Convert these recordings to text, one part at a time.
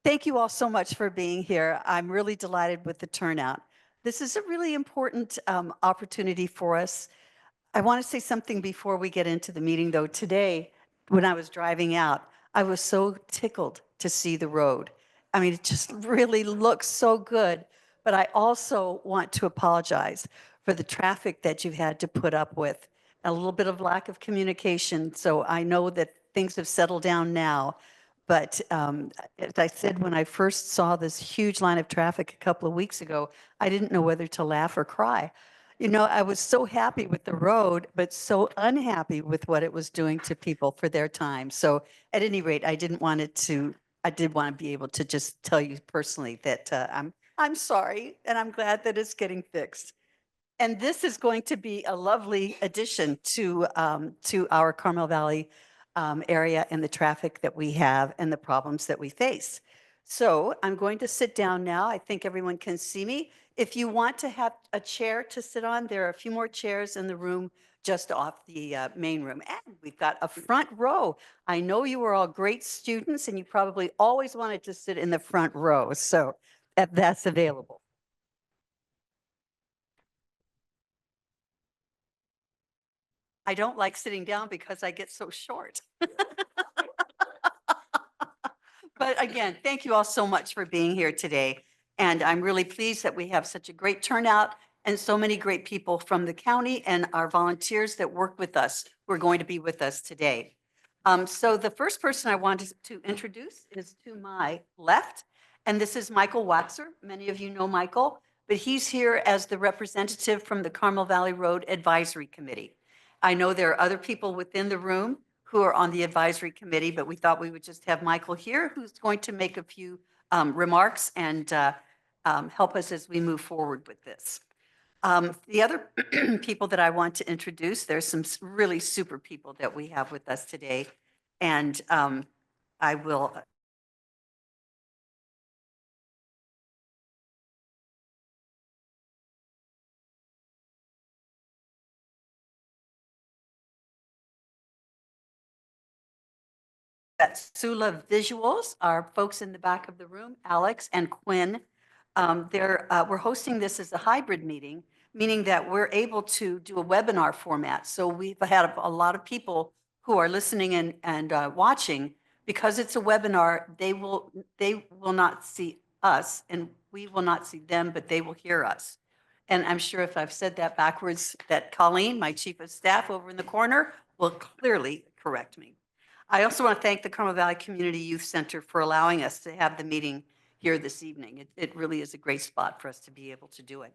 Thank you all so much for being here. I'm really delighted with the turnout. This is a really important opportunity for us. I want to say something before we get into the meeting, though. Today, when I was driving out, I was so tickled to see the road. I mean, it just really looks so good. But I also want to apologize for the traffic that you've had to put up with, a little bit of lack of communication. So I know that things have settled down now. But as I said, when I first saw this huge line of traffic a couple of weeks ago, I didn't know whether to laugh or cry. You know, I was so happy with the road, but so unhappy with what it was doing to people for their time. So at any rate, I did want to be able to just tell you personally that I'm sorry, and I'm glad that it's getting fixed. And this is going to be a lovely addition to our Carmel Valley area and the traffic that we have and the problems that we face. So I'm going to sit down now. I think everyone can see me. If you want to have a chair to sit on, there are a few more chairs in the room just off the main room. And we've got a front row. I know you were all great students and you probably always wanted to sit in the front row. So that's available. I don't like sitting down because I get so short. But again, thank you all so much for being here today. And I'm really pleased that we have such a great turnout and so many great people from the county and our volunteers that work with us who are going to be with us today. So the first person I wanted to introduce is to my left, and this is Michael Waxer. Many of you know Michael, but he's here as the representative from the Carmel Valley Road Advisory Committee. I know there are other people within the room who are on the advisory committee, but we thought we would just have Michael here, who's going to make a few remarks and help us as we move forward with this. The other people that I want to introduce, there's some really super people that we have with us today, and I will. That's Sula Visuals, our folks in the back of the room, Alex and Quinn. We're hosting this as a hybrid meeting, meaning that we're able to do a webinar format. So we've had a lot of people who are listening and watching. Because it's a webinar, they will not see us and we will not see them, but they will hear us. And I'm sure if I've said that backwards, that Colleen, my chief of staff over in the corner, will clearly correct me. I also want to thank the Carmel Valley Community Youth Center for allowing us to have the meeting here this evening. It really is a great spot for us to be able to do it.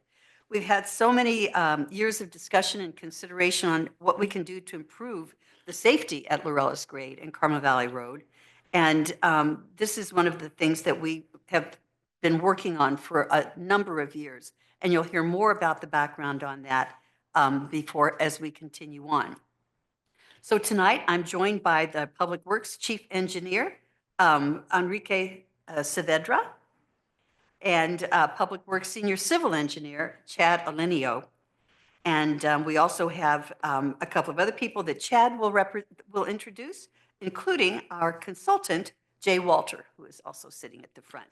We've had so many years of discussion and consideration on what we can do to improve the safety at Laureles Grade and Carmel Valley Road. And this is one of the things that we have been working on for a number of years. And you'll hear more about the background on that as we continue on. So tonight, I'm joined by the Public Works Chief Engineer, Enrique Saavedra, and Public Works Senior Civil Engineer, Chad Alineo. And we also have a couple of other people that Chad will introduce, including our consultant, Jay Walter, who is also sitting at the front.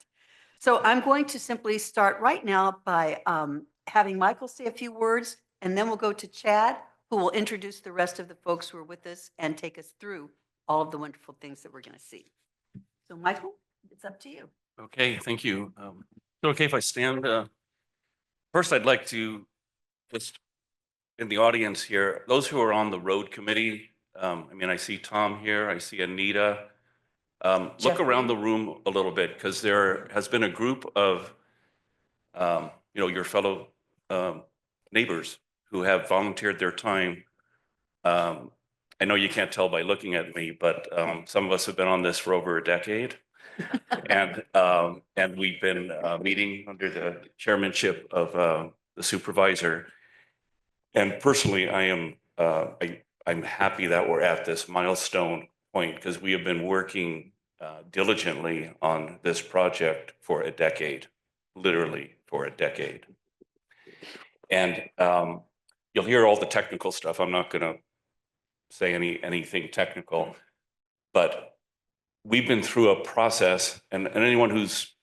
So I'm going to simply start right now by having Michael say a few words, and then we'll go to Chad, who will introduce the rest of the folks who are with us and take us through all of the wonderful things that we're going to see. So Michael, it's up to you. Okay, thank you. Is it okay if I stand? First, I'd like to just, in the audience here, those who are on the road committee, I see Tom here, I see Anita. Look around the room a little bit, because there has been a group of, your fellow neighbors who have volunteered their time. I know you can't tell by looking at me, but some of us have been on this for over a decade. And we've been meeting under the chairmanship of the supervisor. And personally, I'm happy that we're at this milestone point, because we have been working diligently on this project for a decade, literally for a decade. And you'll hear all the technical stuff. I'm not going to say anything technical, but we've been through a process, and anyone who's,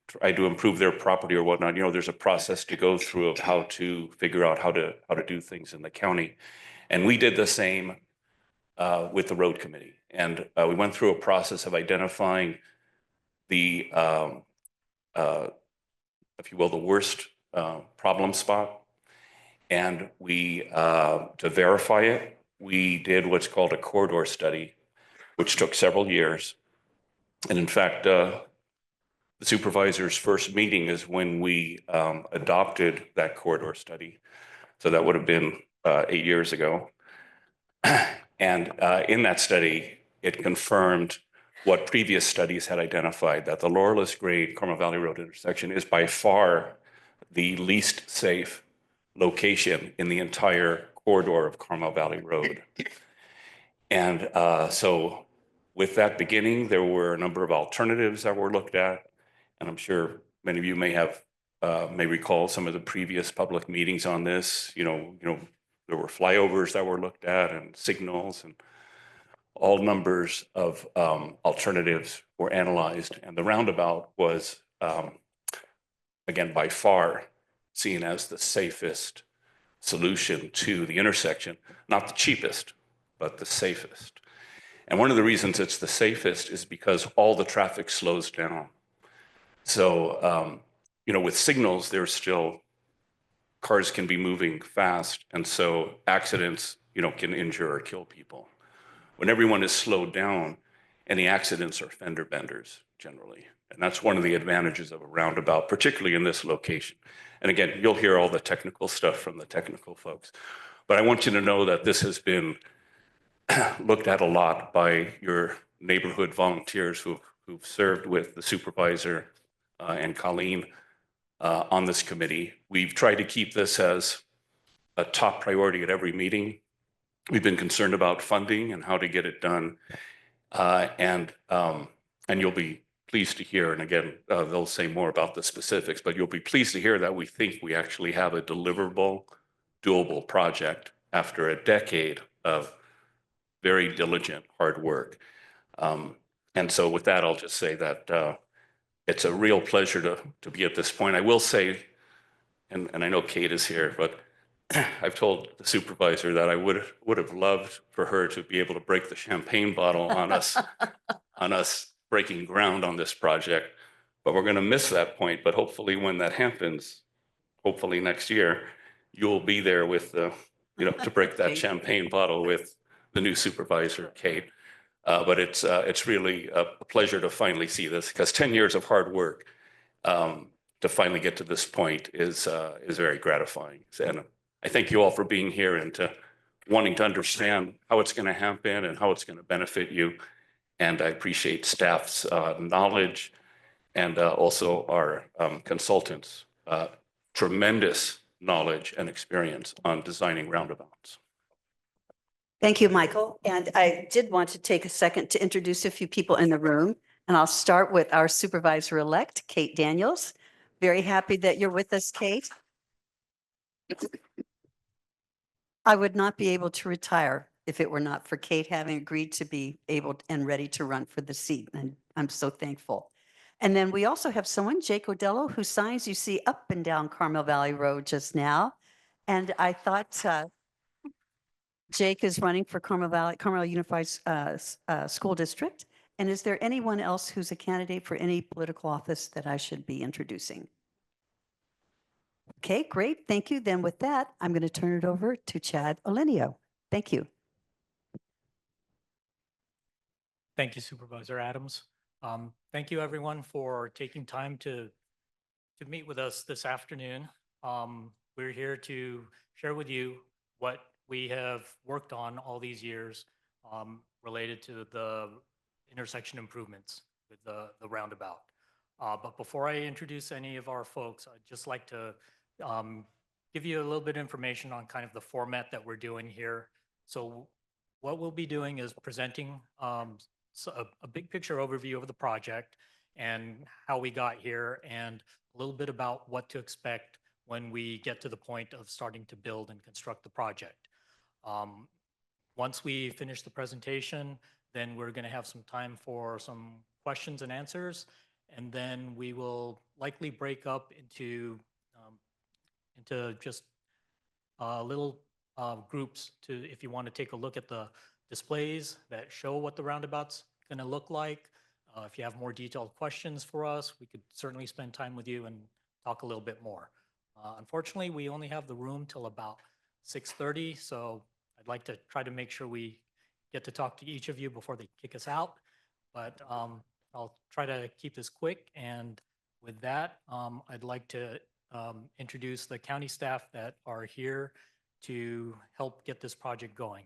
tried to improve their property or whatnot, there's a process to go through of how to figure out how to do things in the county. And we did the same with the road committee. And we went through a process of identifying the, if you will, the worst problem spot. And we, to verify it, we did what's called a corridor study, which took several years. And in fact, the supervisor's first meeting is when we adopted that corridor study. So that would have been 8 years ago. And in that study, it confirmed what previous studies had identified, that the Laureles grade Carmel Valley Road intersection is by far the least safe location in the entire corridor of Carmel Valley Road. And so with that beginning, there were a number of alternatives that were looked at. And I'm sure many of you may recall some of the previous public meetings on this. There were flyovers that were looked at and signals, and all numbers of alternatives were analyzed. And the roundabout was, again, by far seen as the safest solution to the intersection, not the cheapest, but the safest. And one of the reasons it's the safest is because all the traffic slows down. So, with signals, there's still, cars can be moving fast. And so accidents, can injure or kill people. When everyone is slowed down, any accidents are fender benders generally. And that's one of the advantages of a roundabout, particularly in this location. And again, you'll hear all the technical stuff from the technical folks. But I want you to know that this has been looked at a lot by your neighborhood volunteers who've served with the supervisor and Colleen on this committee. We've tried to keep this as a top priority at every meeting. We've been concerned about funding and how to get it done. And you'll be pleased to hear, and again, they'll say more about the specifics, but you'll be pleased to hear that we think we actually have a deliverable, doable project after a decade of very diligent, hard work. And so with that, I'll just say that it's a real pleasure to be at this point. I will say, and I know Kate is here, but I've told the supervisor that I would have loved for her to be able to break the champagne bottle on us breaking ground on this project, but we're going to miss that point. But hopefully when that happens, hopefully next year, you'll be there with to break that champagne bottle with the new supervisor, Kate. But it's really a pleasure to finally see this, because 10 years of hard work to finally get to this point is very gratifying. And I thank you all for being here and wanting to understand how it's going to happen and how it's going to benefit you. And I appreciate staff's knowledge and also our consultants' tremendous knowledge and experience on designing roundabouts. Thank you, Michael. And I did want to take a second to introduce a few people in the room. And I'll start with our supervisor-elect, Kate Daniels. Very happy that you're with us, Kate. I would not be able to retire if it were not for Kate having agreed to be able and ready to run for the seat. And I'm so thankful. And then we also have someone, Jake Odello, whose signs you see up and down Carmel Valley Road just now. And I thought Jake is running for Carmel Unified School District. And is there anyone else who's a candidate for any political office that I should be introducing? Okay, great. Thank you. Then with that, I'm going to turn it over to Chad Olenio. Thank you. Thank you, Supervisor Adams. Thank you, everyone, for taking time to meet with us this afternoon. We're here to share with you what we have worked on all these years related to the intersection improvements with the roundabout. But before I introduce any of our folks, I'd just like to give you a little bit of information on kind of the format that we're doing here. So what we'll be doing is presenting a big picture overview of the project and how we got here, and a little bit about what to expect when we get to the point of starting to build and construct the project. Once we finish the presentation, Then we're going to have some time for some questions and answers. And then we will likely break up into just little groups to, if you want to take a look at the displays that show what the roundabout's going to look like. If you have more detailed questions for us, we could certainly spend time with you and talk a little bit more. Unfortunately, we only have the room till about 6:30, so I'd like to try to make sure we get to talk to each of you before they kick us out. But I'll try to keep this quick. And with that, I'd like to introduce the county staff that are here to help get this project going.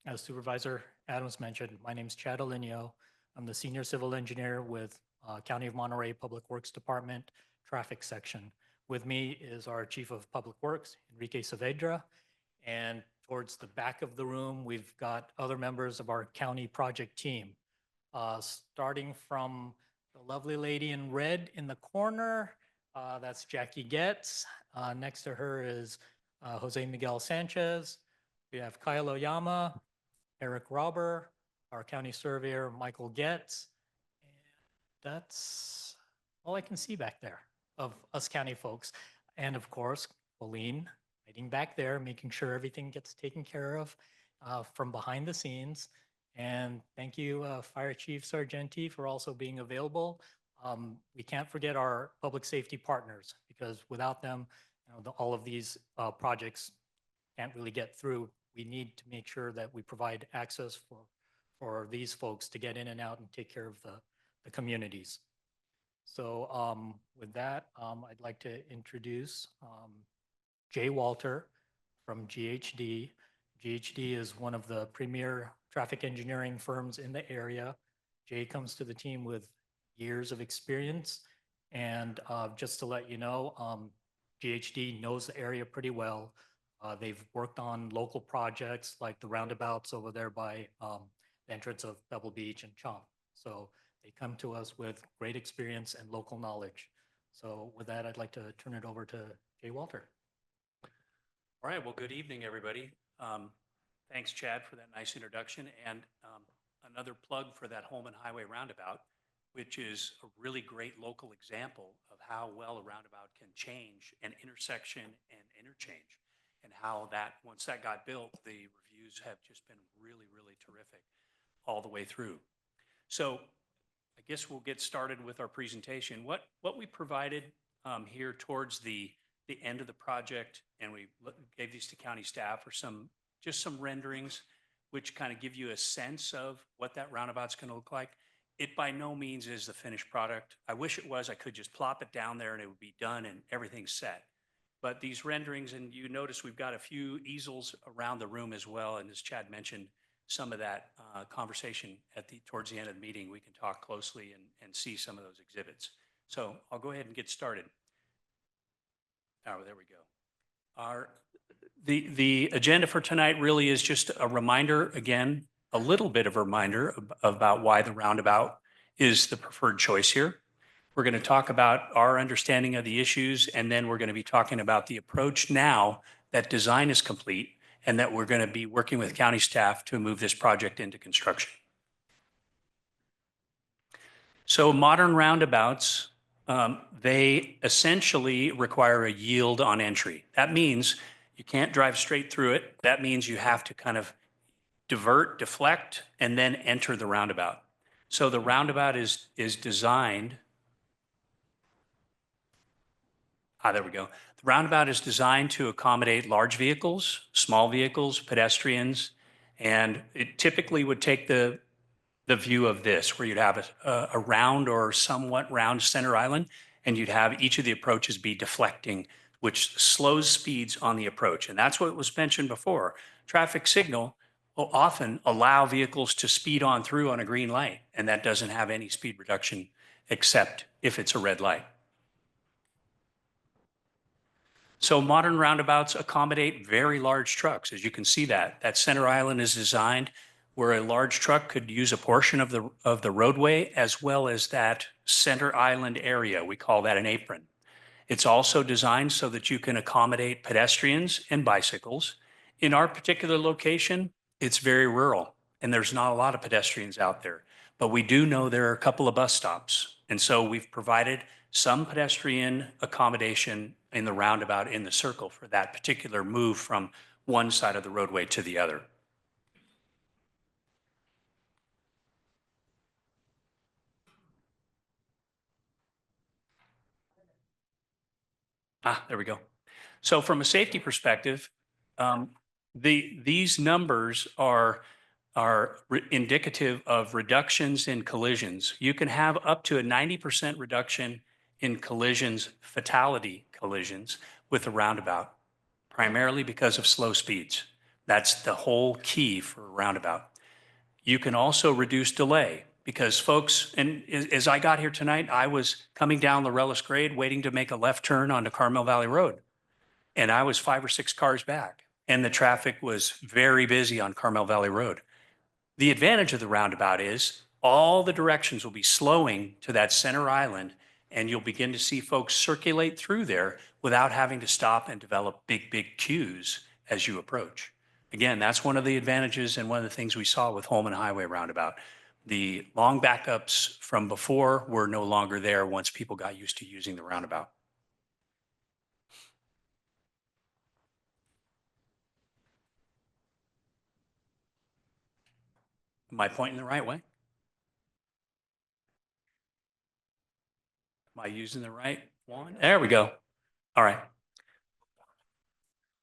As Supervisor Adams mentioned, my name's Chad Alineo. I'm the Senior Civil Engineer with County of Monterey Public Works Department Traffic Section. With me is our Chief of Public Works, Enrique Saavedra. And towards the back of the room, we've got other members of our county project team. Starting from the lovely lady in red in the corner, that's Jackie Getz. Next to her is Jose Miguel Sanchez. We have Kyle Oyama, Eric Robber, our county surveyor, Michael Getz. And that's all I can see back there of us county folks. And of course, Pauline, hiding back there, making sure everything gets taken care of from behind the scenes. And thank you, Fire Chief Sargenti, for also being available. We can't forget our public safety partners, because without them, all of these projects can't really get through. We need to make sure that we provide access for these folks to get in and out and take care of the communities. So with that, I'd like to introduce Jay Walter from GHD. GHD is one of the premier traffic engineering firms in the area. Jay comes to the team with years of experience. And just to let you know, GHD knows the area pretty well. They've worked on local projects like the roundabouts over there by the entrance of Pebble Beach and Chomp. So they come to us with great experience and local knowledge. So with that, I'd like to turn it over to Jay Walter. All right, well, good evening, everybody. Thanks, Chad, for that nice introduction, and another plug for that Holman Highway Roundabout, which is a really great local example of how well a roundabout can change an intersection and interchange, and how that, once that got built, the reviews have just been really, really terrific all the way through. So I guess we'll get started with our presentation. What we provided here towards the end of the project, and we gave these to county staff, are just some renderings which kind of give you a sense of what that roundabout's going to look like. It by no means is the finished product. I wish it was. I could just plop it down there and it would be done and everything's set. But these renderings, and you notice we've got a few easels around the room as well. And as Chad mentioned, some of that conversation towards the end of the meeting, we can talk closely and see some of those exhibits. So I'll go ahead and get started. Oh, there we go. The agenda for tonight really is just a reminder, again, a little bit of a reminder about why the roundabout is the preferred choice here. We're going to talk about our understanding of the issues, and then we're going to be talking about the approach now that design is complete and that we're going to be working with county staff to move this project into construction. So modern roundabouts, they essentially require a yield on entry. That means you can't drive straight through it. That means you have to kind of divert, deflect, and then enter the roundabout. So the roundabout is designed. There we go. The roundabout is designed to accommodate large vehicles, small vehicles, pedestrians, and it typically would take the view of this, where you'd have a round or somewhat round center island, and you'd have each of the approaches be deflecting, which slows speeds on the approach. And that's what was mentioned before. Traffic signal will often allow vehicles to speed on through on a green light, and that doesn't have any speed reduction except if it's a red light. So modern roundabouts accommodate very large trucks. As you can see, that center island is designed where a large truck could use a portion of the roadway as well as that center island area. We call that an apron. It's also designed so that you can accommodate pedestrians and bicycles. In our particular location, it's very rural. and there's not a lot of pedestrians out there. But we do know there are a couple of bus stops. And so we've provided some pedestrian accommodation in the roundabout in the circle for that particular move from one side of the roadway to the other. There we go. So from a safety perspective, these numbers are indicative of reductions in collisions. You can have up to a 90% reduction in collisions, fatality collisions with a roundabout, primarily because of slow speeds. That's the whole key for a roundabout. You can also reduce delay because folks, and as I got here tonight, I was coming down Laureles grade waiting to make a left turn onto Carmel Valley Road. And I was 5 or 6 cars back and the traffic was very busy on Carmel Valley Road. The advantage of the roundabout is all the directions will be slowing to that center island and you'll begin to see folks circulate through there without having to stop and develop big queues as you approach. Again, that's one of the advantages and one of the things we saw with Holman Highway Roundabout. The long backups from before were no longer there once people got used to using the roundabout. Am I pointing the right way? Am I using the right one? There we go. All right. Of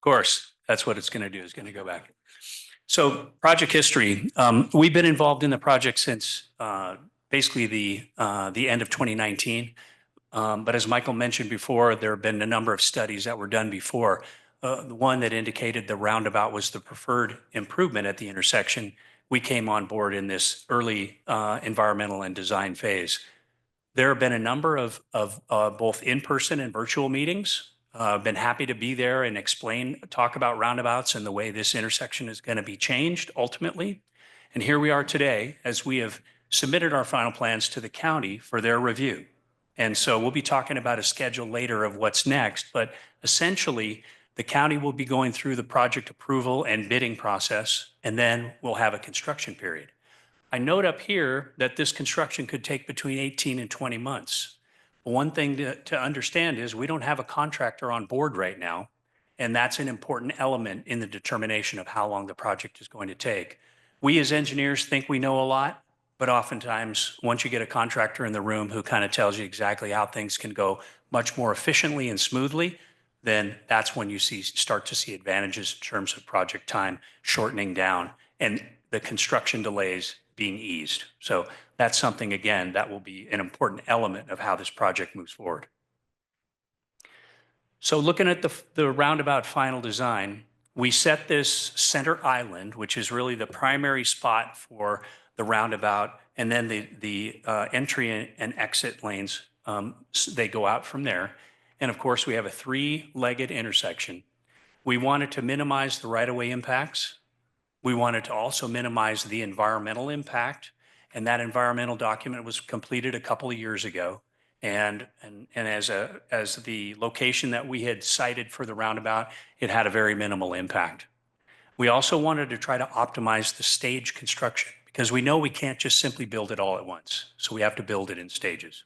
course, that's what it's going to do, is going to go back. So project history, we've been involved in the project since basically the end of 2019. But as Michael mentioned before, there have been a number of studies that were done before. The one that indicated the roundabout was the preferred improvement at the intersection. We came on board in this early environmental and design phase. There have been a number of both in-person and virtual meetings. I've been happy to be there and talk about roundabouts and the way this intersection is going to be changed ultimately. And here we are today as we have submitted our final plans to the county for their review. And so we'll be talking about a schedule later of what's next, but essentially the county will be going through the project approval and bidding process, and then we'll have a construction period. I note up here that this construction could take between 18 and 20 months. One thing to understand is we don't have a contractor on board right now, and that's an important element in the determination of how long the project is going to take. We as engineers think we know a lot, but oftentimes once you get a contractor in the room who kind of tells you exactly how things can go much more efficiently and smoothly, then that's when you start to see advantages in terms of project time shortening down and the construction delays being eased. So that's something, again, that will be an important element of how this project moves forward. So looking at the roundabout final design, we set this center island, which is really the primary spot for the roundabout, and then the entry and exit lanes, they go out from there. And of course, we have a 3-legged intersection. We wanted to minimize the right-of-way impacts. We wanted to also minimize the environmental impact, and that environmental document was completed a couple of years ago. And as the location that we had cited for the roundabout, it had a very minimal impact. We also wanted to try to optimize the stage construction because we know we can't just simply build it all at once. So we have to build it in stages.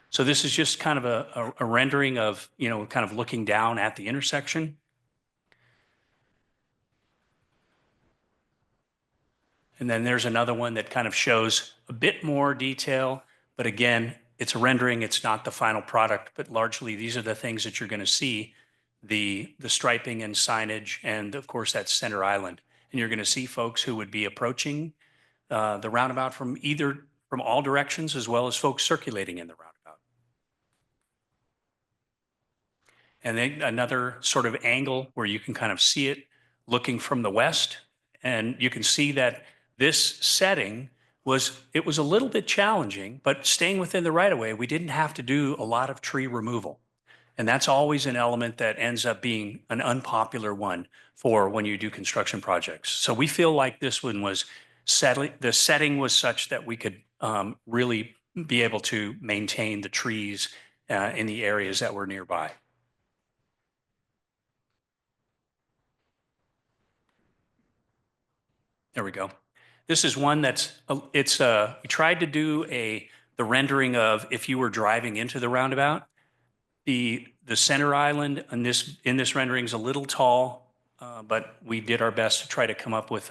So this is just kind of a rendering of, kind of looking down at the intersection. And then there's another one that kind of shows a bit more detail, but again, it's a rendering, it's not the final product, but largely these are the things that you're going to see, the striping and signage, and of course that center island. And you're going to see folks who would be approaching the roundabout from all directions, as well as folks circulating in the roundabout. And then another sort of angle where you can kind of see it looking from the west, and you can see that this setting was a little bit challenging, but staying within the right of way, we didn't have to do a lot of tree removal. And that's always an element that ends up being an unpopular one for when you do construction projects. So we feel like this one was the setting was such that we could really be able to maintain the trees in the areas that were nearby. There we go. This is one we tried to do the rendering of if you were driving into the roundabout. The center island in this rendering is a little tall, but we did our best to try to come up with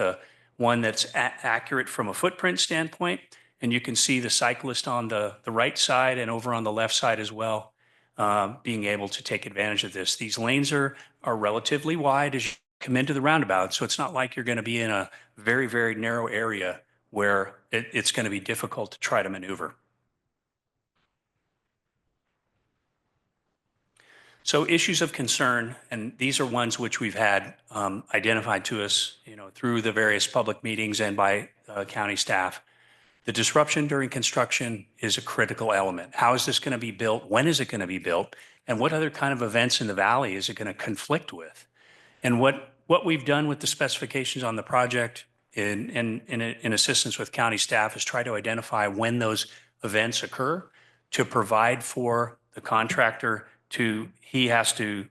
one that's accurate from a footprint standpoint. And you can see the cyclist on the right side and over on the left side as well, being able to take advantage of this. These lanes are relatively wide as you come into the roundabout, so it's not like you're going to be in a very, very narrow area where it's going to be difficult to try to maneuver. So issues of concern, and these are ones which we've had identified to us, through the various public meetings and by county staff. The disruption during construction is a critical element. How is this going to be built? When is it going to be built? And what other kind of events in the valley is it going to conflict with? And what we've done with the specifications on the project in assistance with county staff is try to identify when those events occur to provide for the contractor he has to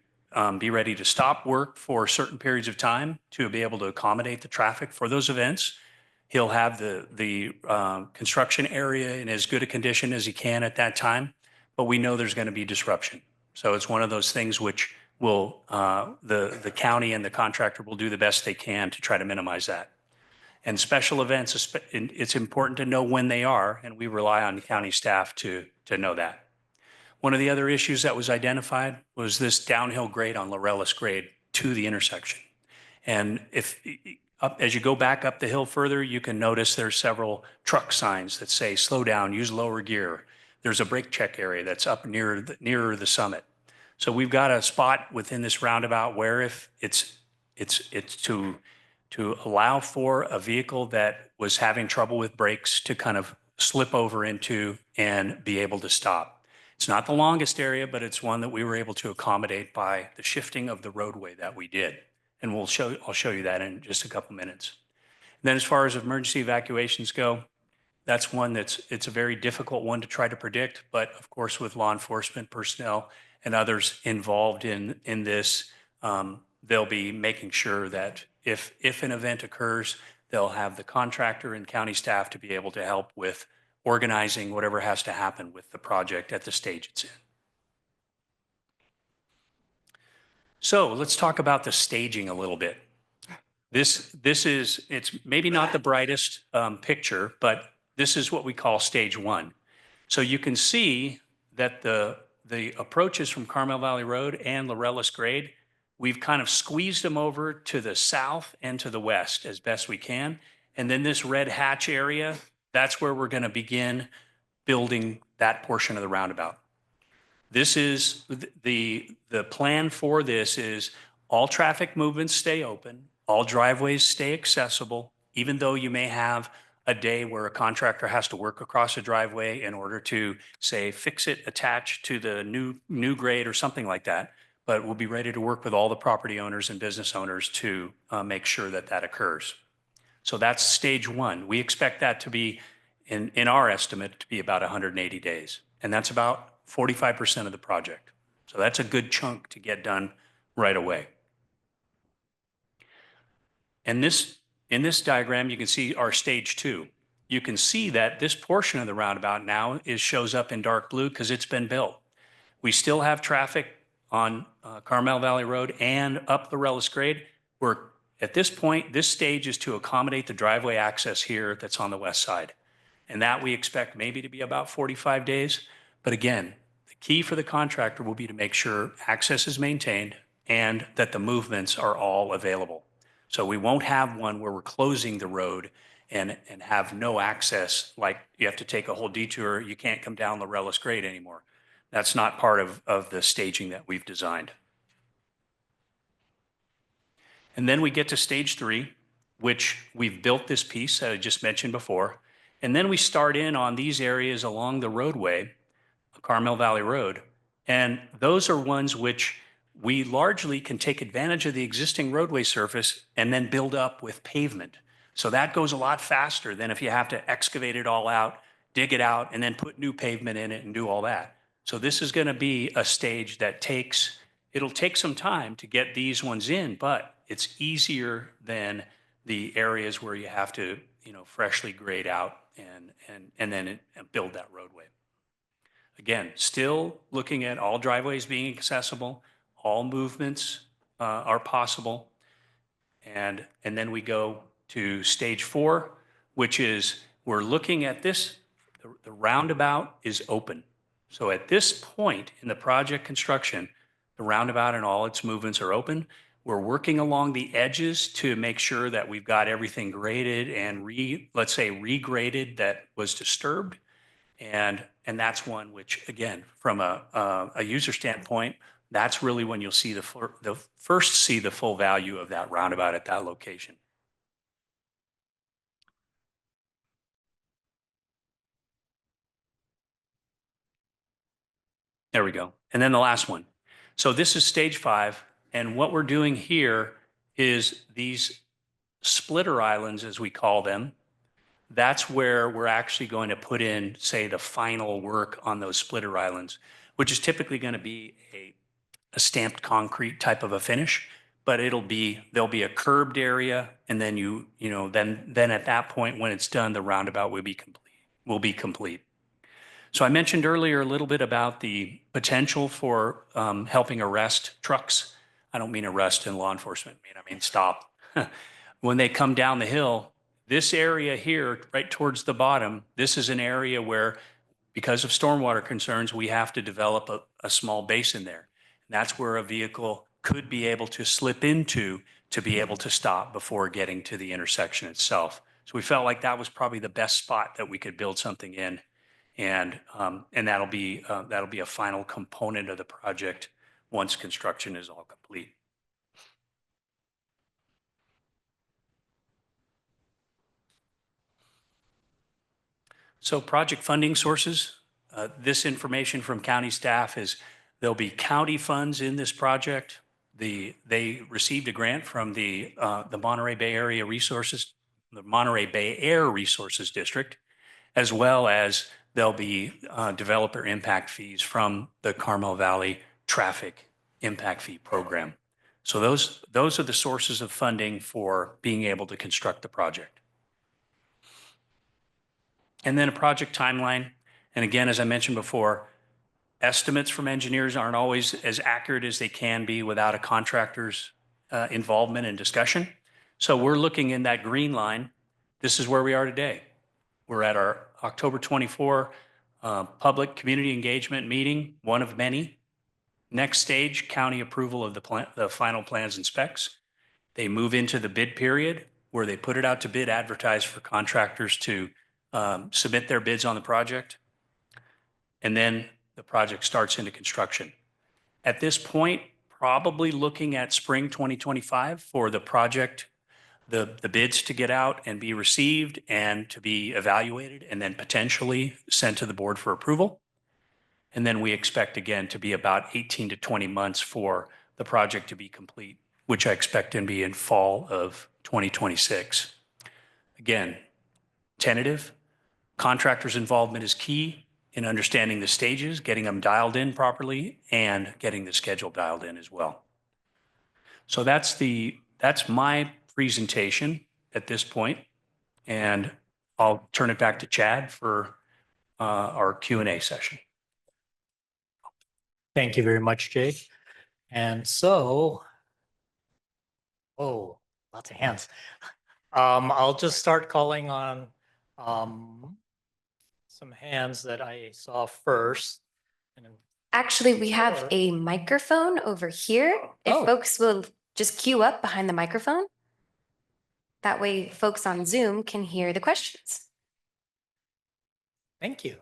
be ready to stop work for certain periods of time to be able to accommodate the traffic for those events. He'll have the construction area in as good a condition as he can at that time, but we know there's going to be disruption. So it's one of those things which the county and the contractor will do the best they can to try to minimize that. And special events, it's important to know when they are, and we rely on county staff to know that. One of the other issues that was identified was this downhill grade on Laureles grade to the intersection. And as you go back up the hill further, you can notice there's several truck signs that say, slow down, use lower gear. There's a brake check area that's up nearer the summit. So we've got a spot within this roundabout where if it's to allow for a vehicle that was having trouble with brakes to kind of slip over into and be able to stop. It's not the longest area, but it's one that we were able to accommodate by the shifting of the roadway that we did. And I'll show you that in just a couple minutes. And then as far as emergency evacuations go, that's one it's a very difficult one to try to predict, but of course with law enforcement personnel and others involved in this, they'll be making sure that if an event occurs, they'll have the contractor and county staff to be able to help with organizing whatever has to happen with the project at the stage it's in. So let's talk about the staging a little bit. It's maybe not the brightest picture, but this is what we call stage one. So you can see that the approaches from Carmel Valley Road and Laureles grade, we've kind of squeezed them over to the south and to the west as best we can. And then this red hatch area, that's where we're going to begin building that portion of the roundabout. This is the plan for this is all traffic movements stay open, all driveways stay accessible, even though you may have a day where a contractor has to work across a driveway in order to, say, fix it, attach to the new grade or something like that. But we'll be ready to work with all the property owners and business owners to make sure that occurs. So that's stage one. We expect that to be, in our estimate, to be about 180 days. And that's about 45% of the project. So that's a good chunk to get done right away. And in this diagram, you can see our stage two. You can see that this portion of the roundabout now shows up in dark blue because it's been built. We still have traffic on Carmel Valley Road and up the Laureles grade. At this point, this stage is to accommodate the driveway access here that's on the west side. And that we expect maybe to be about 45 days. But again, the key for the contractor will be to make sure access is maintained and that the movements are all available. So we won't have one where we're closing the road and have no access, like you have to take a whole detour, you can't come down Laureles grade anymore. That's not part of the staging that we've designed. And then we get to stage three, which we've built this piece that I just mentioned before. And then we start in on these areas along the roadway, Carmel Valley Road. And those are ones which we largely can take advantage of the existing roadway surface and then build up with pavement. So that goes a lot faster than if you have to excavate it all out, dig it out, and then put new pavement in it and do all that. So this is going to be a stage that it'll take some time to get these ones in, but it's easier than the areas where you have to freshly grade out and then build that roadway. Again, still looking at all driveways being accessible, all movements are possible. And then we go to stage 4, which is we're looking at this, the roundabout is open. So at this point in the project construction, the roundabout and all its movements are open. We're working along the edges to make sure that we've got everything graded and let's say regraded that was disturbed. And that's one which, again, from a user standpoint, that's really when you'll see the first see the full value of that roundabout at that location. There we go. And then the last one. So this is stage 5. And what we're doing here is these splitter islands, as we call them. That's where we're actually going to put in, say, the final work on those splitter islands, which is typically going to be a stamped concrete type of a finish, but there'll be a curbed area. And then then at that point, when it's done, the roundabout will be complete. So I mentioned earlier a little bit about the potential for helping arrest trucks. I don't mean arrest in law enforcement. I mean stop. When they come down the hill, this area here, right towards the bottom, this is an area where, because of stormwater concerns, we have to develop a small basin there. And that's where a vehicle could be able to slip into to be able to stop before getting to the intersection itself. So we felt like that was probably the best spot that we could build something in. And that'll be a final component of the project once construction is all complete. So project funding sources, this information from county staff is there'll be county funds in this project. They received a grant from the Monterey Bay Area Resources, the Monterey Bay Air Resources District, as well as there'll be developer impact fees from the Carmel Valley Traffic Impact Fee Program. So those are the sources of funding for being able to construct the project. And then a project timeline. And again, as I mentioned before, estimates from engineers aren't always as accurate as they can be without a contractor's involvement and discussion. So we're looking in that green line. This is where we are today. We're at our October 24 public community engagement meeting, one of many. Next stage, county approval of the final plans and specs. They move into the bid period where they put it out to bid, advertise for contractors to submit their bids on the project. And then the project starts into construction. At this point, probably looking at spring 2025 for the project, the bids to get out and be received and to be evaluated and then potentially sent to the board for approval. And then we expect again to be about 18 to 20 months for the project to be complete, which I expect to be in fall of 2026. Again, tentative. Contractors' involvement is key in understanding the stages, getting them dialed in properly, and getting the schedule dialed in as well. So that's my presentation at this point, and I'll turn it back to Chad for our Q&A session. Thank you very much, Jake. And so, oh, lots of hands. I'll just start calling on some hands that I saw first. And Actually, we have Sure. a microphone over here. If Oh. folks will just queue up behind the microphone. That way folks on Zoom can hear the questions. Thank you.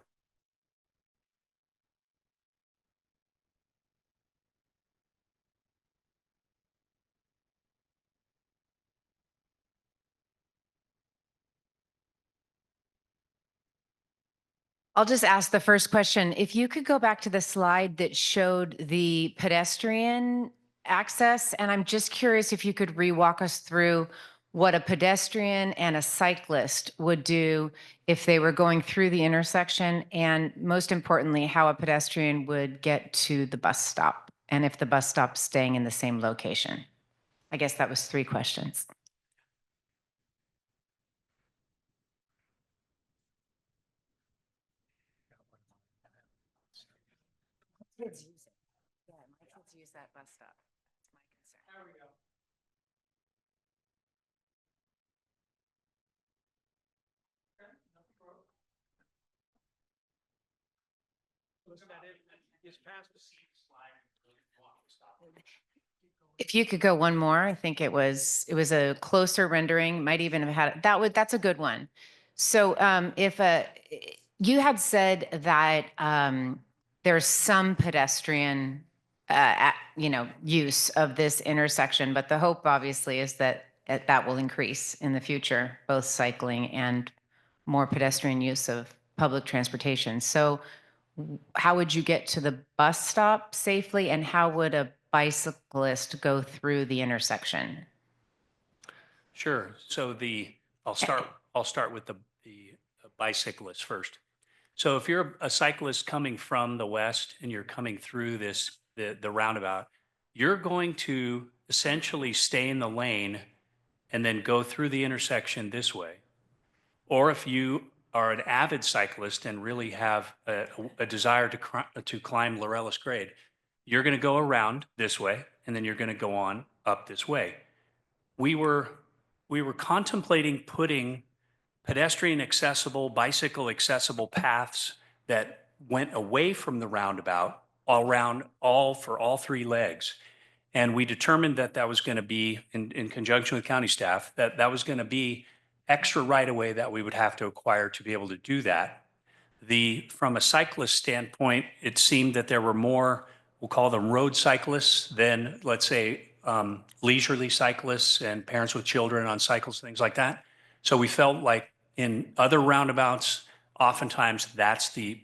I'll just ask the first question. If you could go back to the slide that showed the pedestrian access, and I'm just curious if you could re-walk us through what a pedestrian and a cyclist would do if they were going through the intersection, and most importantly, how a pedestrian would get to the bus stop, and if the bus stop's staying in the same location. I guess that was 3 questions. kids use it. Yeah, my kids use that bus stop. That's my concern. There we go. Just past the seat slide. If you could go one more, I think it was a closer rendering, might even have had, that's a good one. So if you had said that there's some pedestrian, use of this intersection, but the hope obviously is that that will increase in the future, both cycling and more pedestrian use of public transportation. So how would you get to the bus stop safely, and how would a bicyclist go through the intersection? Sure. So I'll start with the bicyclist first. So if you're a cyclist coming from the west and you're coming through the roundabout, you're going to essentially stay in the lane and then go through the intersection this way. Or if you are an avid cyclist and really have a desire to climb Laureles grade, you're going to go around this way and then you're going to go on up this way. We were contemplating putting pedestrian accessible, bicycle accessible paths that went away from the roundabout for all three legs. And we determined that that was going to be, in conjunction with county staff, that was going to be extra right of way that we would have to acquire to be able to do that. From a cyclist standpoint, it seemed that there were more, we'll call them road cyclists than, let's say, leisurely cyclists and parents with children on cycles, things like that. So we felt like in other roundabouts, oftentimes that's the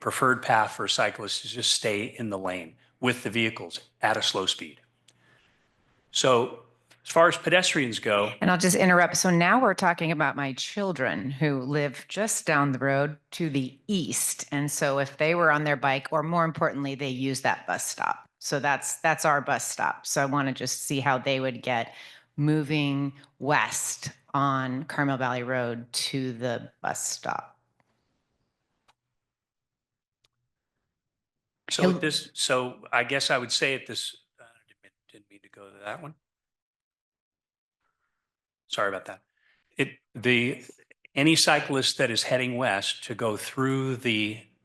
preferred path for cyclists, to just stay in the lane with the vehicles at a slow speed. So as far as pedestrians go. And I'll just interrupt. So now we're talking about my children who live just down the road to the east. And so if they were on their bike, or more importantly, they use that bus stop. So that's our bus stop. So I want to just see how they would get moving west on Carmel Valley Road to the bus stop. So I guess I would say at this, didn't mean to go to that one. Sorry about that. Any cyclist that is heading west to go through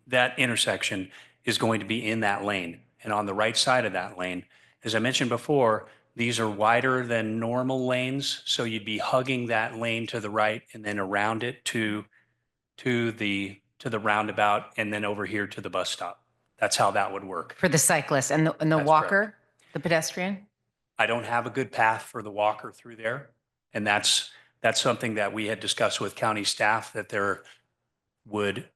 that intersection is going to be in that lane. And on the right side of that lane, as I mentioned before, these are wider than normal lanes. So you'd be hugging that lane to the right and then around it to the roundabout and then over here to the bus stop. That's how that would work. For the cyclist and the That's walker, correct. the pedestrian? I don't have a good path for the walker through there. And that's something that we had discussed with county staff, that there would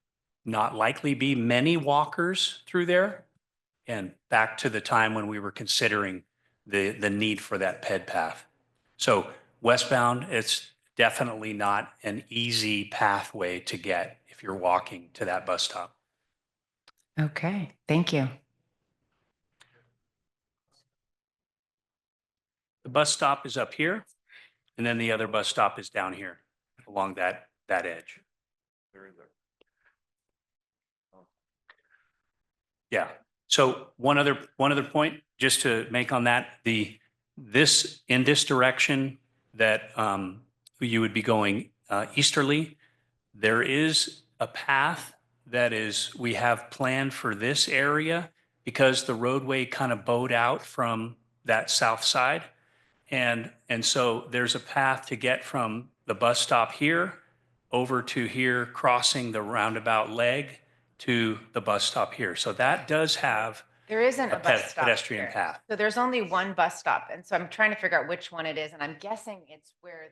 not likely be many walkers through there. And back to the time when we were considering the need for that ped path. So westbound, it's definitely not an easy pathway to get if you're walking to that bus stop. Okay, thank you. The bus stop is up here, and then the other bus stop is down here along that edge. Yeah. So one other point just to make on that, in this direction that you would be going easterly, there is a path that we have planned for this area, because the roadway kind of bowed out from that south side. And so there's a path to get from the bus stop here over to here, crossing the roundabout leg to the bus stop here. So that does have There isn't a bus stop pedestrian here. path. So there's only one bus stop. And so I'm trying to figure out which one it is. And I'm guessing it's where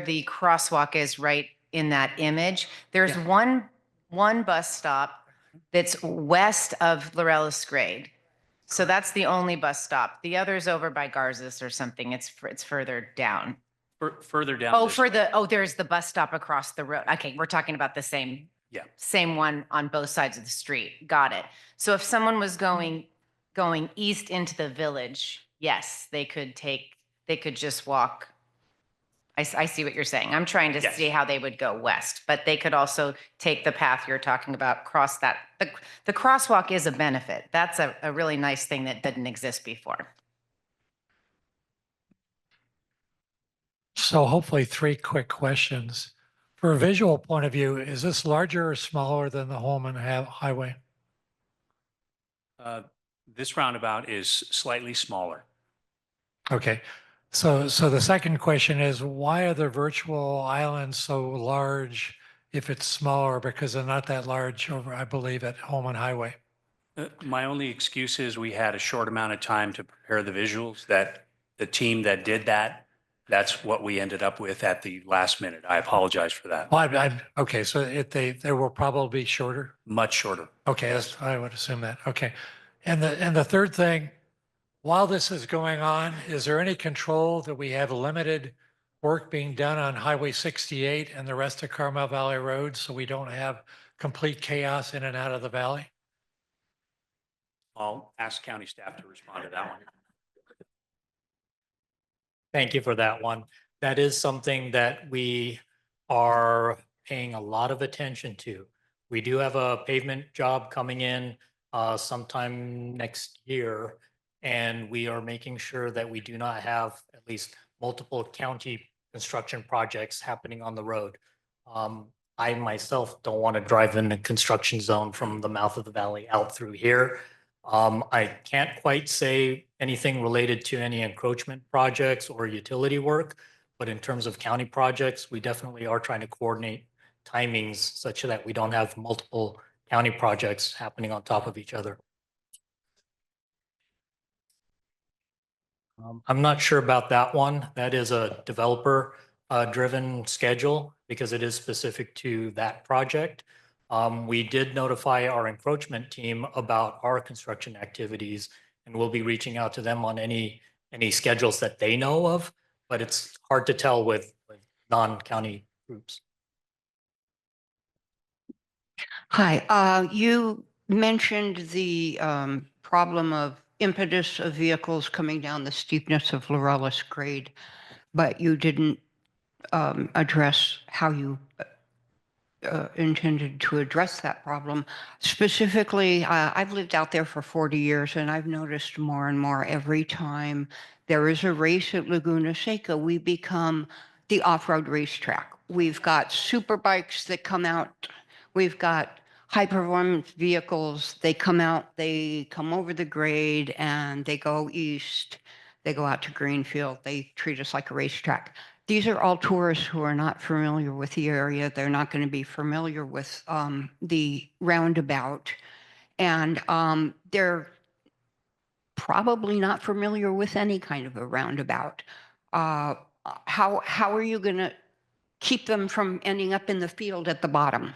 the crosswalk is, right in that image. There's Yeah. one bus stop that's west of Laureles grade. So that's the only bus stop. The other's over by Garza's or something. It's further down. Further down. There's the bus stop across the road. Okay, we're talking about the same. Yeah. Same one on both sides of the street. Got it. So if someone was going east into the village, yes, they could just walk, I see what you're saying. I'm trying to Yes. see how they would go west, but they could also take the path you're talking about, cross that. The crosswalk is a benefit. That's a really nice thing that didn't exist before. So hopefully 3 quick questions. For a visual point of view, is this larger or smaller than the Holman Highway? This roundabout is slightly smaller. Okay. So the second question is, why are the virtual islands so large if it's smaller? Because they're not that large over, I believe, at Holman Highway. My only excuse is we had a short amount of time to prepare the visuals, that the team that did that, that's what we ended up with at the last minute. I apologize for that. Well, okay, so they will probably be shorter. Much shorter. Okay, I would assume that. Okay. And the third thing, while this is going on, is there any control that we have limited work being done on Highway 68 and the rest of Carmel Valley Road so we don't have complete chaos in and out of the valley? I'll ask county staff to respond to that one. Thank you for that one. That is something that we are paying a lot of attention to. We do have a pavement job coming in sometime next year, and we are making sure that we do not have at least multiple county construction projects happening on the road. I myself don't want to drive in a construction zone from the mouth of the valley out through here. I can't quite say anything related to any encroachment projects or utility work, but in terms of county projects, we definitely are trying to coordinate timings such that we don't have multiple county projects happening on top of each other. I'm not sure about that one. That is a developer driven schedule because it is specific to that project. We did notify our encroachment team about our construction activities, and we'll be reaching out to them on any schedules that they know of, but it's hard to tell with non-county groups. Hi, you mentioned the problem of impetus of vehicles coming down the steepness of Laureles grade, but you didn't address how you intended to address that problem. Specifically, I've lived out there for 40 years, and I've noticed more and more every time there is a race at Laguna Seca, we become the off-road racetrack. We've got super bikes that come out. We've got high performance vehicles. They come out, they come over the grade, and they go east. They go out to Greenfield. They treat us like a racetrack. These are all tourists who are not familiar with the area. They're not going to be familiar with the roundabout. And they're probably not familiar with any kind of a roundabout. How are you going to keep them from ending up in the field at the bottom?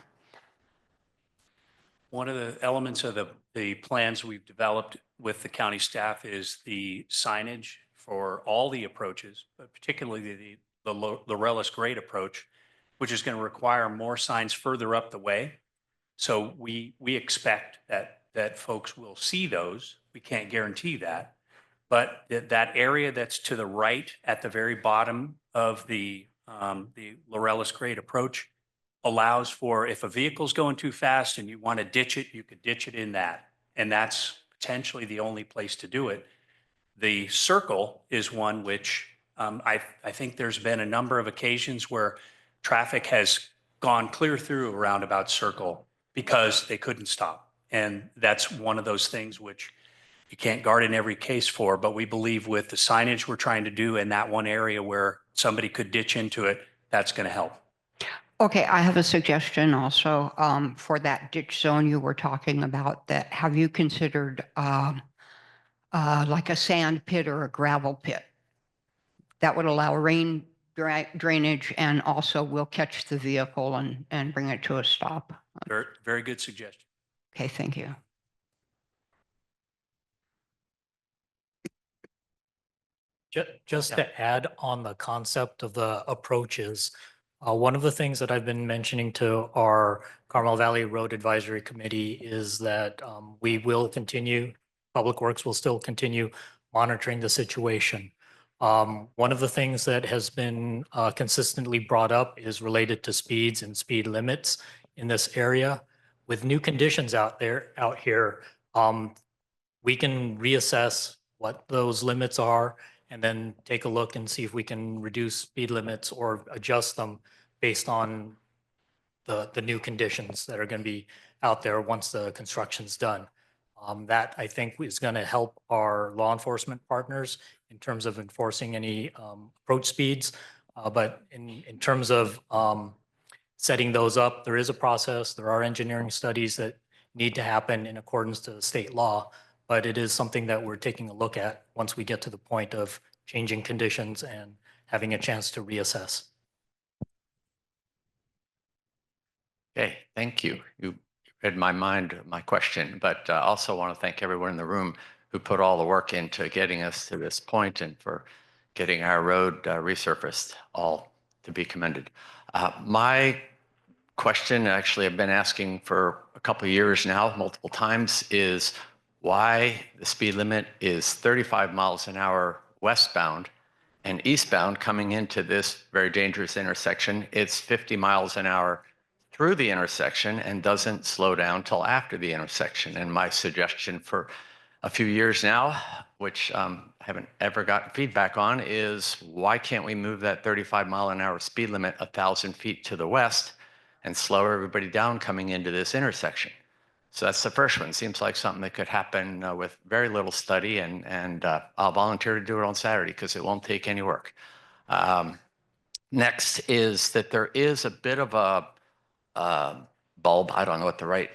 One of the elements of the plans we've developed with the county staff is the signage for all the approaches, but particularly the Laureles grade approach, which is going to require more signs further up the way. So we expect that folks will see those. We can't guarantee that, but that area that's to the right at the very bottom of the Laureles grade approach allows for, if a vehicle's going too fast and you want to ditch it, you could ditch it in that. And that's potentially the only place to do it. The circle is one which I think there's been a number of occasions where traffic has gone clear through a roundabout circle because they couldn't stop. And that's one of those things which you can't guard in every case for, but we believe with the signage we're trying to do in that one area where somebody could ditch into it, that's going to help. Okay, I have a suggestion also for that ditch zone you were talking about. That have you considered like a sand pit or a gravel pit? That would allow rain drainage and also will catch the vehicle and bring it to a stop. Very, very good suggestion. Okay, thank you. Just to add on the concept of the approaches, one of the things that I've been mentioning to our Carmel Valley Road Advisory Committee is that we will continue, Public Works will still continue monitoring the situation. One of the things that has been consistently brought up is related to speeds and speed limits in this area. With new conditions out here, we can reassess what those limits are and then take a look and see if we can reduce speed limits or adjust them based on the new conditions that are going to be out there once the construction's done. That I think is going to help our law enforcement partners in terms of enforcing any approach speeds. But in terms of setting those up, there is a process. There are engineering studies that need to happen in accordance to state law, but it is something that we're taking a look at once we get to the point of changing conditions and having a chance to reassess. Okay, thank you. You read my mind, my question, but also want to thank everyone in the room who put all the work into getting us to this point and for getting our road resurfaced, all to be commended. My question, actually, I've been asking for a couple of years now, multiple times, is why the speed limit is 35 miles an hour westbound and eastbound coming into this very dangerous intersection. It's 50 miles an hour through the intersection and doesn't slow down till after the intersection. And my suggestion for a few years now, which I haven't ever gotten feedback on, is why can't we move that 35 mile an hour speed limit 1,000 feet to the west and slow everybody down coming into this intersection? So that's the first one. Seems like something that could happen with very little study, and I'll volunteer to do it on Saturday because it won't take any work. Next is that there is a bit of a bulb, I don't know what the right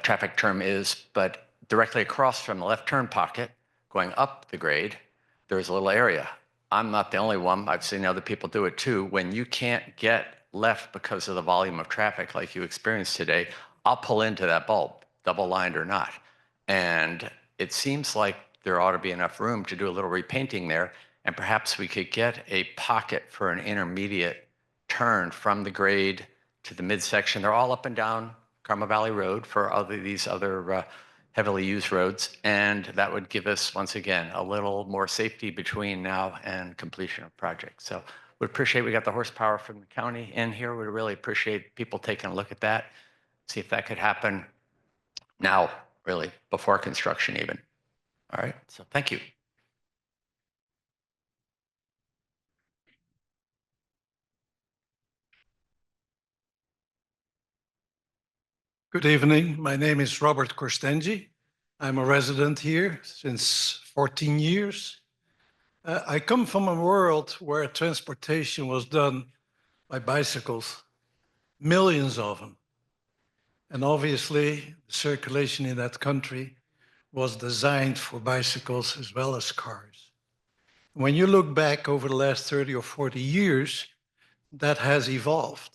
traffic term is, but directly across from the left turn pocket going up the grade, there's a little area. I'm not the only one. I've seen other people do it too. When you can't get left because of the volume of traffic like you experienced today, I'll pull into that bulb, double lined or not. And it seems like there ought to be enough room to do a little repainting there. And perhaps we could get a pocket for an intermediate turn from the grade to the midsection. They're all up and down Carmel Valley Road for these other heavily used roads. And that would give us, once again, a little more safety between now and completion of project. So we appreciate we got the horsepower from the county in here. We really appreciate people taking a look at that, see if that could happen now, really, before construction even. All right, so thank you. Good evening. My name is Robert Korstenji. I'm a resident here since 14 years. I come from a world where transportation was done by bicycles, millions of them. And obviously, the circulation in that country was designed for bicycles as well as cars. When you look back over the last 30 or 40 years, that has evolved.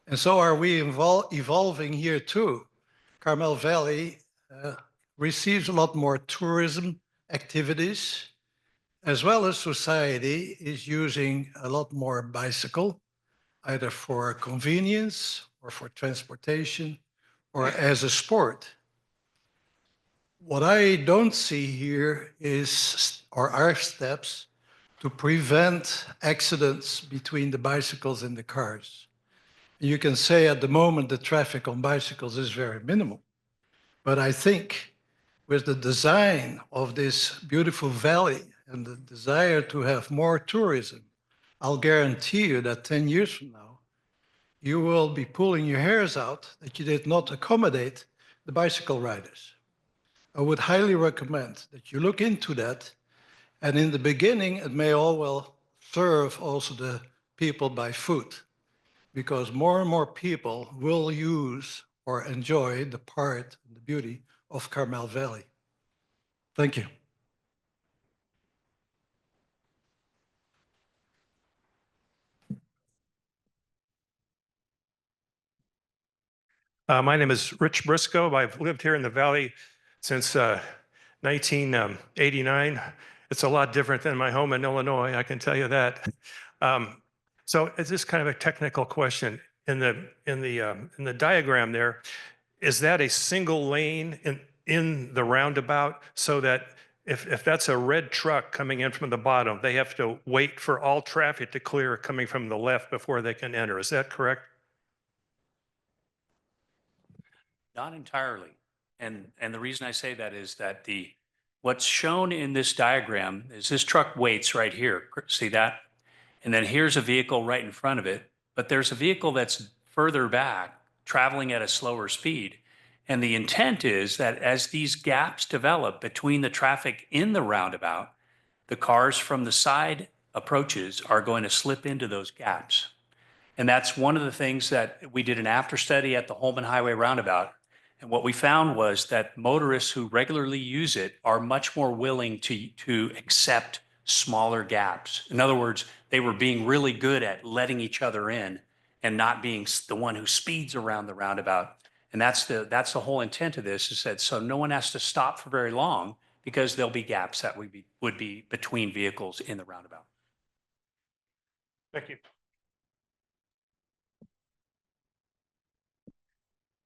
And so are we evolving here too. Carmel Valley receives a lot more tourism activities, as well as society is using a lot more bicycle, either for convenience or for transportation or as a sport. What I don't see here are steps to prevent accidents between the bicycles and the cars. You can say at the moment the traffic on bicycles is very minimal. But I think with the design of this beautiful valley and the desire to have more tourism, I'll guarantee you that 10 years from now, you will be pulling your hairs out that you did not accommodate the bicycle riders. I would highly recommend that you look into that. And in the beginning, it may all well serve also the people by foot, because more and more people will use or enjoy the part and the beauty of Carmel Valley. Thank you. My name is Rich Briscoe. I've lived here in the Valley since 1989. It's a lot different than my home in Illinois, I can tell you that. So it's just kind of a technical question. In the diagram there, is that a single lane in the roundabout so that if that's a red truck coming in from the bottom, they have to wait for all traffic to clear coming from the left before they can enter. Is that correct? Not entirely. And the reason I say that is that what's shown in this diagram is this truck waits right here. See that? And then here's a vehicle right in front of it, but there's a vehicle that's further back traveling at a slower speed. And the intent is that as these gaps develop between the traffic in the roundabout, the cars from the side approaches are going to slip into those gaps. And that's one of the things that we did an after study at the Holman Highway roundabout. And what we found was that motorists who regularly use it are much more willing to accept smaller gaps. In other words, they were being really good at letting each other in and not being the one who speeds around the roundabout. And that's the whole intent of this, is that so no one has to stop for very long, because there'll be gaps that would be between vehicles in the roundabout. Thank you.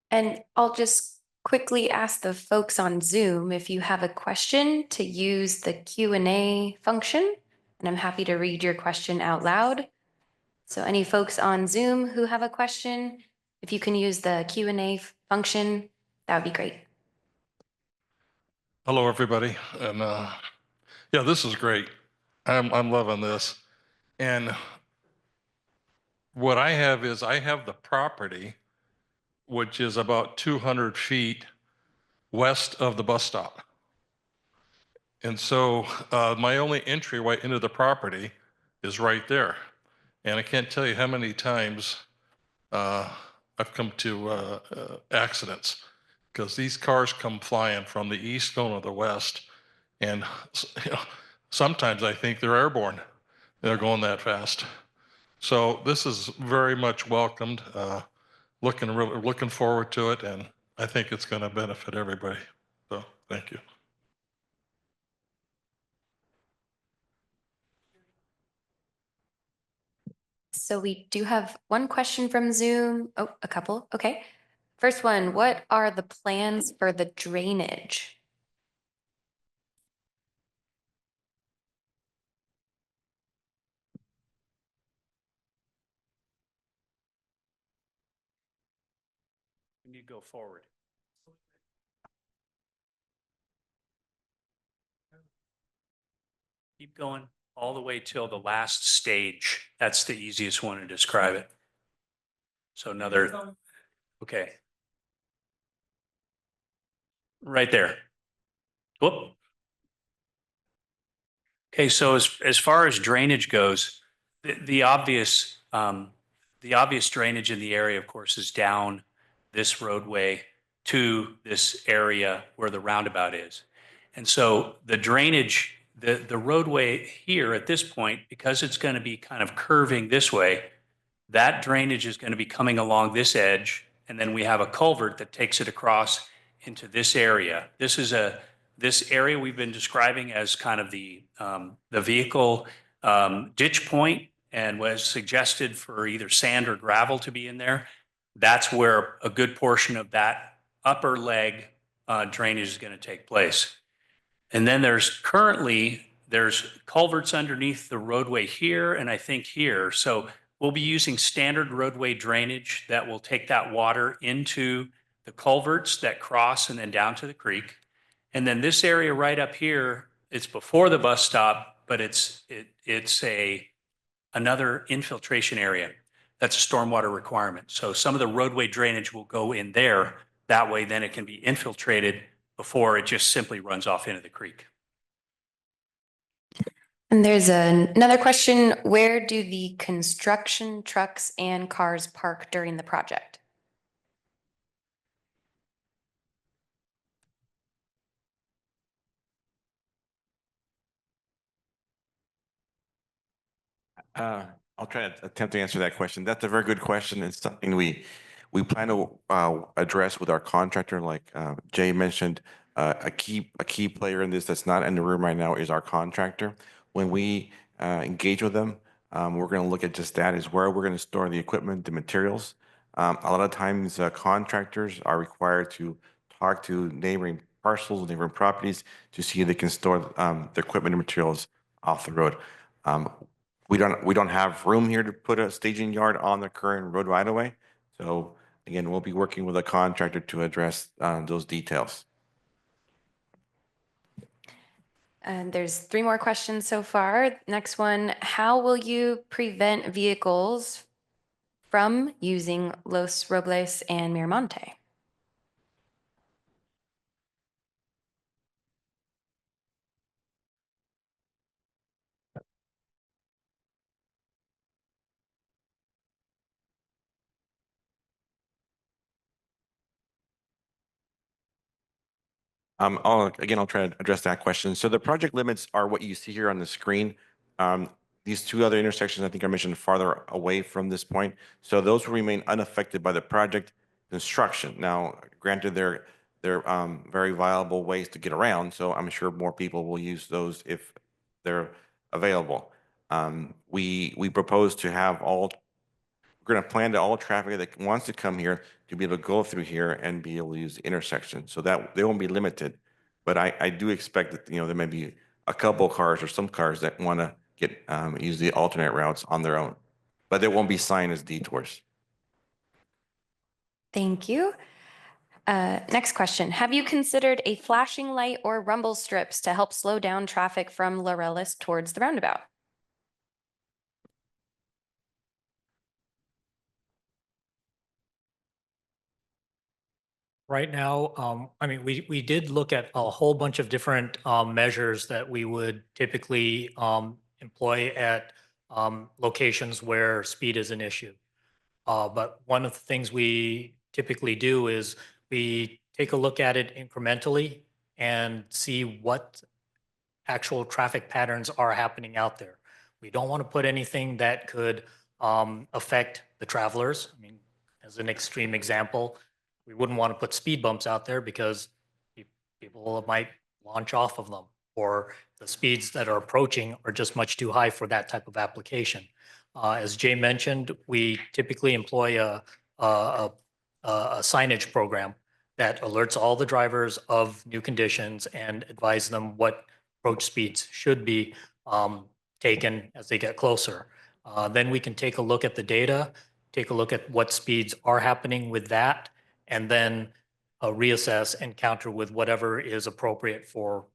And I'll just quickly ask the folks on Zoom if you have a question to use the Q&A function, and I'm happy to read your question out loud. So any folks on Zoom who have a question, if you can use the Q&A function, that would be great. Hello, everybody. And yeah, this is great. I'm loving this. And what I have is I have the property, which is about 200 feet west of the bus stop. And so my entry entryway into the property is right there. And I can't tell you how many times I've come to accidents, because these cars come flying from the east going to the west. And you know, sometimes I think they're airborne. They're going that fast. So this is very much welcomed. Looking forward to it, and I think it's going to benefit everybody. So thank you. So we do have one question from Zoom. Oh, a couple. Okay. First one, what are the plans for the drainage? We need to go forward. Keep going all the way till the last stage. That's the easiest one to describe it. So another, okay. Right there. Whoop. Okay, so as far as drainage goes, the obvious drainage in the area, of course, is down this roadway to this area where the roundabout is. And so the drainage, the roadway here at this point, because it's going to be kind of curving this way, that drainage is going to be coming along this edge. And then we have a culvert that takes it across into this area. This area we've been describing as kind of the vehicle ditch point, and was suggested for either sand or gravel to be in there. That's where a good portion of that upper leg drainage is going to take place. And then there's culverts underneath the roadway here, and I think here. So we'll be using standard roadway drainage that will take that water into the culverts that cross and then down to the creek. And then this area right up here, it's before the bus stop, but it's another infiltration area. That's a stormwater requirement. So some of the roadway drainage will go in there. That way, then it can be infiltrated before it just simply runs off into the creek. And there's another question. Where do the construction trucks and cars park during the project? I'll try to attempt to answer that question. That's a very good question. It's something we plan to address with our contractor. Like Jay mentioned, a key player in this that's not in the room right now is our contractor. When we engage with them, we're going to look at just that, is where we're going to store the equipment, the materials. A lot of times contractors are required to talk to neighboring parcels, neighboring properties to see if they can store the equipment and materials off the road. We don't have room here to put a staging yard on the current road right away. So again, we'll be working with a contractor to address those details. And there's 3 more questions so far. Next one, how will you prevent vehicles from using Los Robles and Miramonte? I'll try to address that question. So the project limits are what you see here on the screen. These 2 other intersections, I think I mentioned farther away from this point. So those will remain unaffected by the project construction. Now, granted, they're very viable ways to get around. So I'm sure more people will use those if they're available. We propose to have we're going to plan to all traffic that wants to come here to be able to go through here and be able to use the intersection, so that they won't be limited. But I do expect that, there may be a couple cars or some cars that want to get use the alternate routes on their own, but they won't be signed as detours. Thank you. Next question. Have you considered a flashing light or rumble strips to help slow down traffic from Laureles towards the roundabout? Right now, I mean, we did look at a whole bunch of different measures that we would typically employ at locations where speed is an issue. But one of the things we typically do is we take a look at it incrementally and see what actual traffic patterns are happening out there. We don't want to put anything that could affect the travelers. I mean, as an extreme example, we wouldn't want to put speed bumps out there because people might launch off of them, or the speeds that are approaching are just much too high for that type of application. As Jay mentioned, we typically employ a signage program that alerts all the drivers of new conditions and advise them what approach speeds should be taken as they get closer. Then we can take a look at the data, take a look at what speeds are happening with that, and then reassess and counter with whatever is appropriate for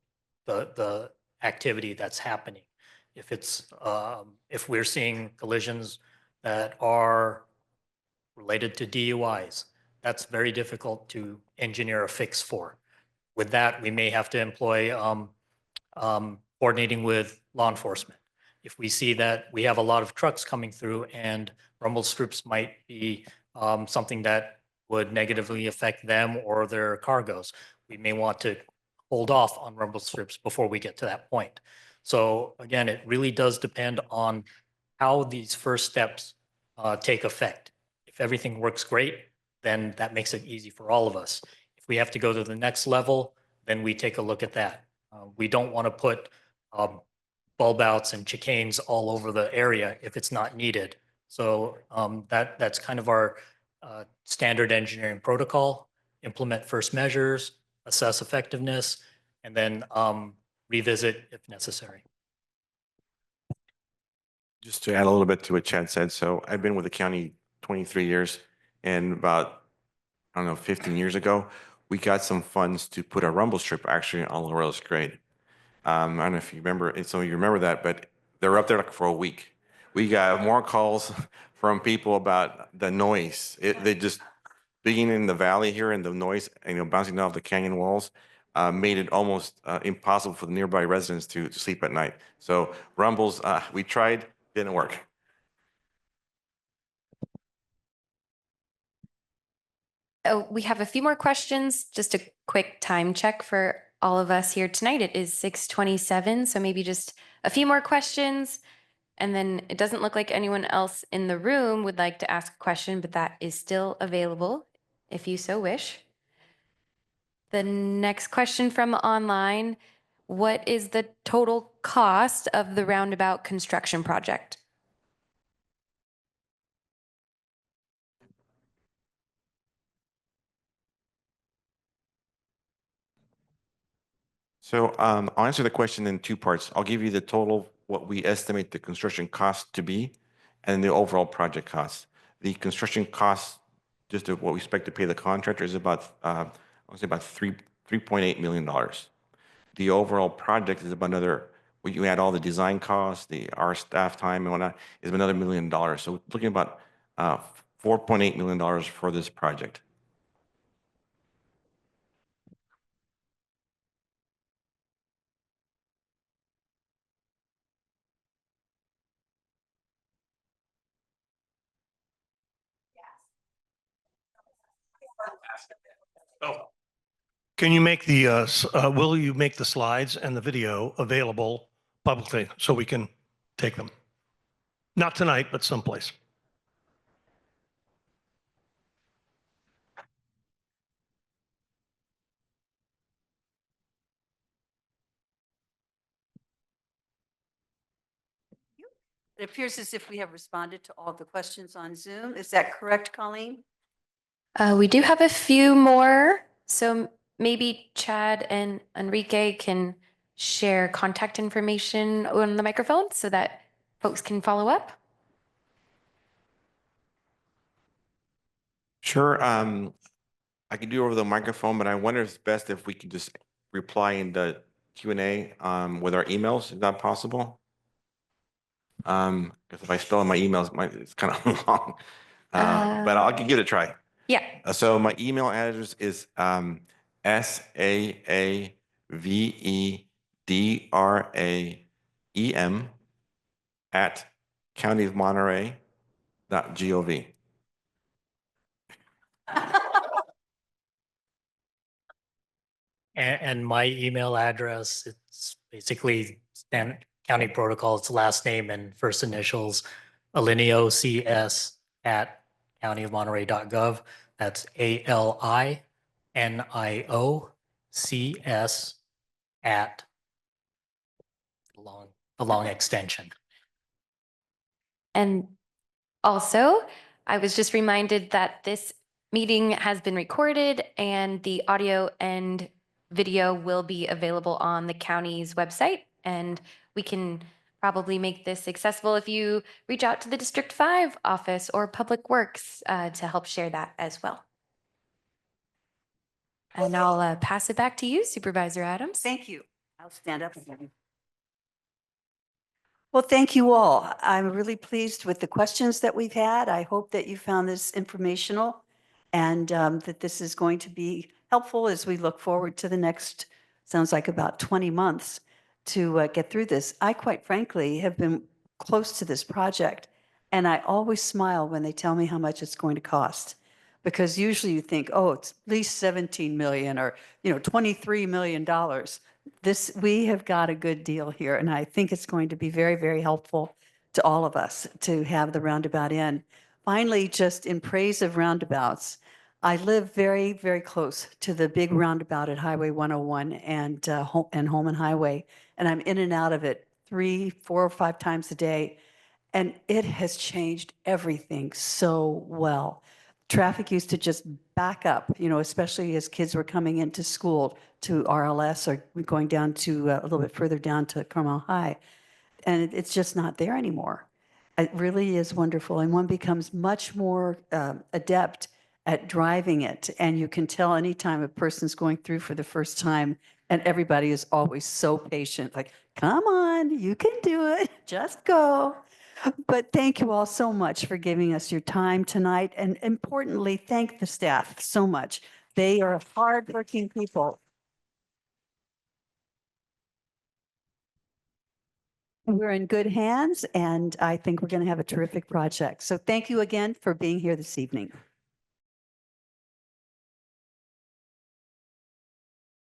the activity that's happening. If we're seeing collisions that are related to DUIs, that's very difficult to engineer a fix for. With that, we may have to employ coordinating with law enforcement. If we see that we have a lot of trucks coming through and rumble strips might be something that would negatively affect them or their cargoes, we may want to hold off on rumble strips before we get to that point. So again, it really does depend on how these first steps take effect. If everything works great, then that makes it easy for all of us. If we have to go to the next level, then we take a look at that. We don't want to put bulb outs and chicanes all over the area if it's not needed. So that's kind of our standard engineering protocol: implement first measures, assess effectiveness, and then revisit if necessary. Just to add a little bit to what Chad said, so I've been with the county 23 years, and about, I don't know, 15 years ago, we got some funds to put a rumble strip actually on Laureles grade. I don't know if you remember, and so you remember that, but they were up there like for a week. We got more calls from people about the noise. They just, being in the valley here and the noise, bouncing off the canyon walls, made it almost impossible for the nearby residents to sleep at night. So rumbles, we tried, didn't work. Oh, we have a few more questions. Just a quick time check for all of us here tonight. It is 6:27, so maybe just a few more questions. And then it doesn't look like anyone else in the room would like to ask a question, but that is still available if you so wish. The next question from online: what is the total cost of the roundabout construction project? So I'll answer the question in two parts. I'll give you the total, what we estimate the construction cost to be, and the overall project cost. The construction cost, just what we expect to pay the contractor, is about, I'll say about $3.8 million. The overall project is about another, when you add all the design costs, our staff time and whatnot, is another $1 million. So looking about $4.8 million for this project. Oh. Can you make the, will you make the slides and the video available publicly so we can take them? Not tonight, but someplace. It appears as if we have responded to all the questions on Zoom. Is that correct, Colleen? We do have a few more, so maybe Chad and Enrique can share contact information on the microphone so that folks can follow up. Sure. I can do it over the microphone, but I wonder if it's best if we can just reply in the Q&A with our emails. Is that possible? Because if I spell my emails, it's kind of long. But I'll give it a try. Yeah. So my email address is SAAVEDRAEM at countyofmonterey.gov. And my email address, it's basically standard county protocol. It's last name and first initials, aliniocs@countyofmonterey.gov. That's ALINIOCS at the long extension. And also, I was just reminded that this meeting has been recorded and the audio and video will be available on the county's website. And we can probably make this accessible if you reach out to the District 5 office or Public Works to help share that as well. And I'll pass it back to you, Supervisor Adams. Thank you. I'll stand up again. Well, thank you all. I'm really pleased with the questions that we've had. I hope that you found this informational and that this is going to be helpful as we look forward to the next, sounds like about 20 months to get through this. I quite frankly have been close to this project, and I always smile when they tell me how much it's going to cost. Because usually you think, oh, it's at least 17 million or, $23 million. We have got a good deal here, and I think it's going to be very, very helpful to all of us to have the roundabout in. Finally, just in praise of roundabouts, I live very, very close to the big roundabout at Highway 101 and Holman Highway, and I'm in and out of it 3, 4, or 5 times a day, and it has changed everything so well. Traffic used to just back up, especially as kids were coming into school to RLS or going down to a little bit further down to Carmel High. And it's just not there anymore. It really is wonderful. And one becomes much more adept at driving it. And you can tell anytime a person's going through for the first time, and everybody is always so patient, like, come on, you can do it, just go. But thank you all so much for giving us your time tonight. And importantly, thank the staff so much. They are hardworking people. We're in good hands, and I think we're going to have a terrific project. So thank you again for being here this evening.